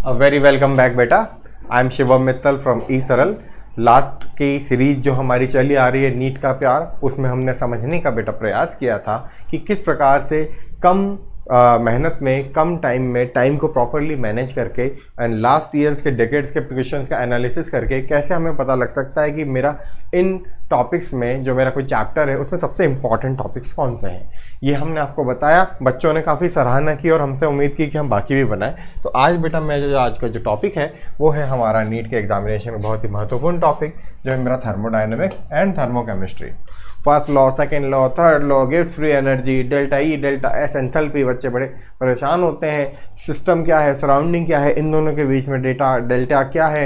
Very welcome back बेटा। I am Shivam Mittal from e Saral. Last की series जो हमारी चली आ रही है नीट का प्यार, उसमें हमने समझने का बेटा प्रयास किया था कि किस प्रकार से कम मेहनत में कम टाइम में टाइम को प्रॉपरली मैनेज करके एंड लास्ट ईयर्स के डेकेड्स के क्वेश्चंस का एनालिसिस करके कैसे हमें पता लग सकता है कि मेरा इन टॉपिक्स में जो मेरा कोई चैप्टर है उसमें सबसे इंपॉर्टेंट टॉपिक्स कौन से हैं। ये हमने आपको बताया, बच्चों ने काफ़ी सराहना की और हमसे उम्मीद की कि हम बाकी भी बनाएं। तो आज बेटा मैं जो आज का जो टॉपिक है वो है हमारा नीट के एग्जामिनेशन में बहुत ही महत्वपूर्ण टॉपिक, जो है मेरा thermodynamics and thermochemistry. First law, second law, third law, Gibbs free energy, delta E, delta S, enthalpy. बच्चे बड़े परेशान होते हैं, सिस्टम क्या है, सराउंडिंग क्या है, इन दोनों के बीच में डेल्टा क्या है,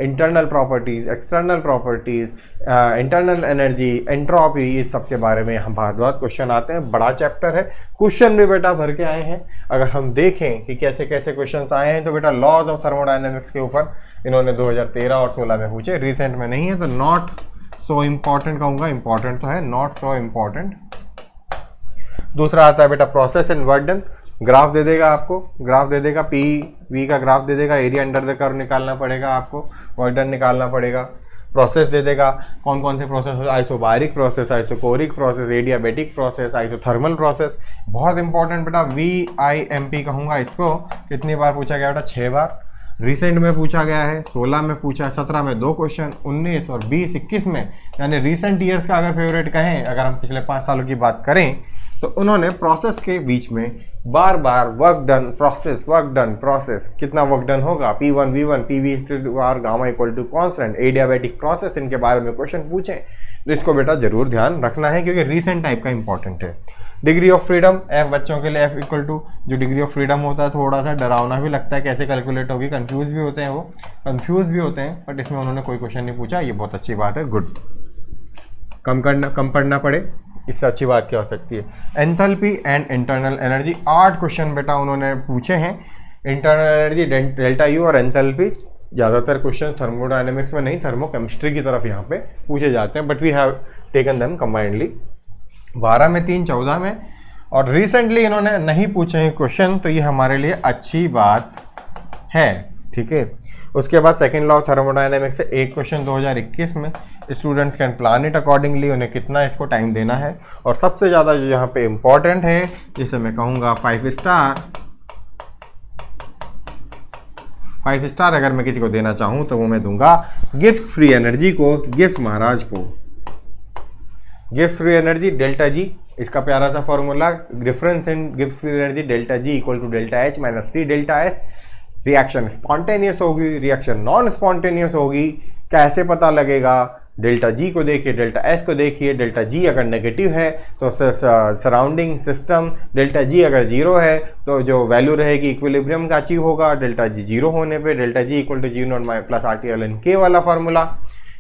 internal properties, external properties, internal energy, entropy, इस सब के बारे में हम बहुत क्वेश्चन आते हैं। बड़ा चैप्टर है, क्वेश्चन भी बेटा भर के आए हैं। अगर हम देखें कि कैसे कैसे क्वेश्चंस आए हैं तो बेटा लॉज ऑफ थर्मोडायनेमिक्स के ऊपर इन्होंने 2013 और 16 में पूछे, रिसेंट में नहीं है, तो नॉट सो इम्पॉर्टेंट कहूँगा, इम्पॉर्टेंट तो है, नॉट सो इम्पॉर्टेंट। दूसरा आता है बेटा process and work done. Graph दे देगा आपको, ग्राफ दे देगा, पी वी का ग्राफ दे देगा, एरिया अंडर द कर्व निकालना पड़ेगा आपको, वर्क डन निकालना पड़ेगा। प्रोसेस दे देगा, कौन कौन से process, isobaric process, isochoric process, adiabatic process, isothermal process. बहुत इंपॉर्टेंट बेटा VIMP कहूँगा इसको। कितनी बार पूछा गया बेटा? 6 बार। रिसेंट में पूछा गया है, 16 में पूछा, 17 में 2 क्वेश्चन, 19 और 20, 21 में, यानी रिसेंट ईयर्स का अगर फेवरेट कहें, अगर हम पिछले 5 सालों की बात करें तो उन्होंने प्रोसेस के बीच में बार बार work done, process, work done, process, कितना वर्क डन होगा, P1 V1 PV आर gamma equal to constant, adiabatic process, इनके बारे में क्वेश्चन पूछे। तो इसको बेटा जरूर ध्यान रखना है क्योंकि रिसेंट टाइप का इंपॉर्टेंट है। डिग्री ऑफ फ्रीडम, F बच्चों के लिए F इक्वल टू जो डिग्री ऑफ फ्रीडम होता है, थोड़ा सा डरावना भी लगता है, कैसे कैलकुलेट होगी, कंफ्यूज भी होते हैं, वो कंफ्यूज भी होते हैं, बट इसमें उन्होंने कोई क्वेश्चन नहीं पूछा, ये बहुत अच्छी बात है, गुड। कम पढ़ना पड़े, इससे अच्छी बात क्या हो सकती है। Enthalpy and internal energy, 8 question बेटा उन्होंने पूछे हैं। इंटरनल एनर्जी, डेल्टा यू और एंथैल्पी, ज़्यादातर क्वेश्चन थर्मोडायनेमिक्स में नहीं, थर्मोकेमिस्ट्री की तरफ यहाँ पे पूछे जाते हैं, but we have taken them combinedly. 12 में 3, 14 में, और रिसेंटली इन्होंने नहीं पूछे हैं क्वेश्चन, तो ये हमारे लिए अच्छी बात है, ठीक है। उसके बाद सेकेंड लॉ थर्मोडायनेमिक्स से एक क्वेश्चन 2021 में, students can plan it accordingly, उन्हें कितना इसको टाइम देना है। और सबसे ज़्यादा जो यहाँ पे इम्पॉर्टेंट है, जिसे मैं कहूँगा 5 स्टार, 5 स्टार अगर मैं किसी को देना चाहूँ तो वो मैं दूंगा गिब्स फ्री एनर्जी को, गिब्स महाराज को। Gibbs free energy delta G, इसका प्यारा सा formula, difference in Gibbs free energy delta G equal to delta H minus 3 delta S. Reaction spontaneous होगी, रिएक्शन नॉन स्पॉन्टेनियस होगी, कैसे पता लगेगा? डेल्टा जी को देखिए, डेल्टा एस को देखिए। डेल्टा जी अगर नेगेटिव है तो सराउंडिंग सिस्टम, डेल्टा जी अगर 0 है तो जो वैल्यू रहेगी इक्विलिब्रियम का अचीव होगा। डेल्टा जी 0 होने पे delta G equal to G0 plus RT K वाला फार्मूला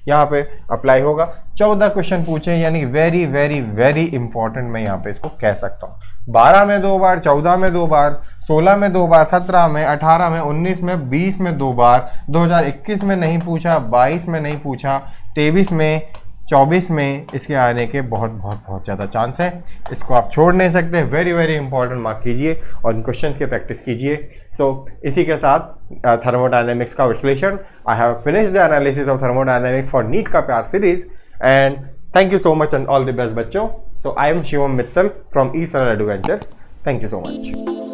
यहाँ पे अप्लाई होगा। 14 क्वेश्चन पूछे, यानी वेरी वेरी वेरी इंपॉर्टेंट, मैं यहाँ पे इसको कह सकता हूँ। 12 में 2 बार, 14 में 2 बार, 16 में 2 बार, 17 में, 18 में, 19 में, 20 में 2 बार, 2021 में नहीं पूछा, 22 में नहीं पूछा, 23 में, 24 में इसके आने के बहुत ज़्यादा चांस है। इसको आप छोड़ नहीं सकते, वेरी वेरी इंपॉर्टेंट, मार्क कीजिए और इन क्वेश्चंस की प्रैक्टिस कीजिए। सो इसी के साथ थर्मोडायनेमिक्स का विश्लेषण, I have finished the analysis of thermodynamics for NEET का प्यार series, and thank you so much and all the best बच्चों। So I am Shivam Mittal from e Saral adventures, thank you so much.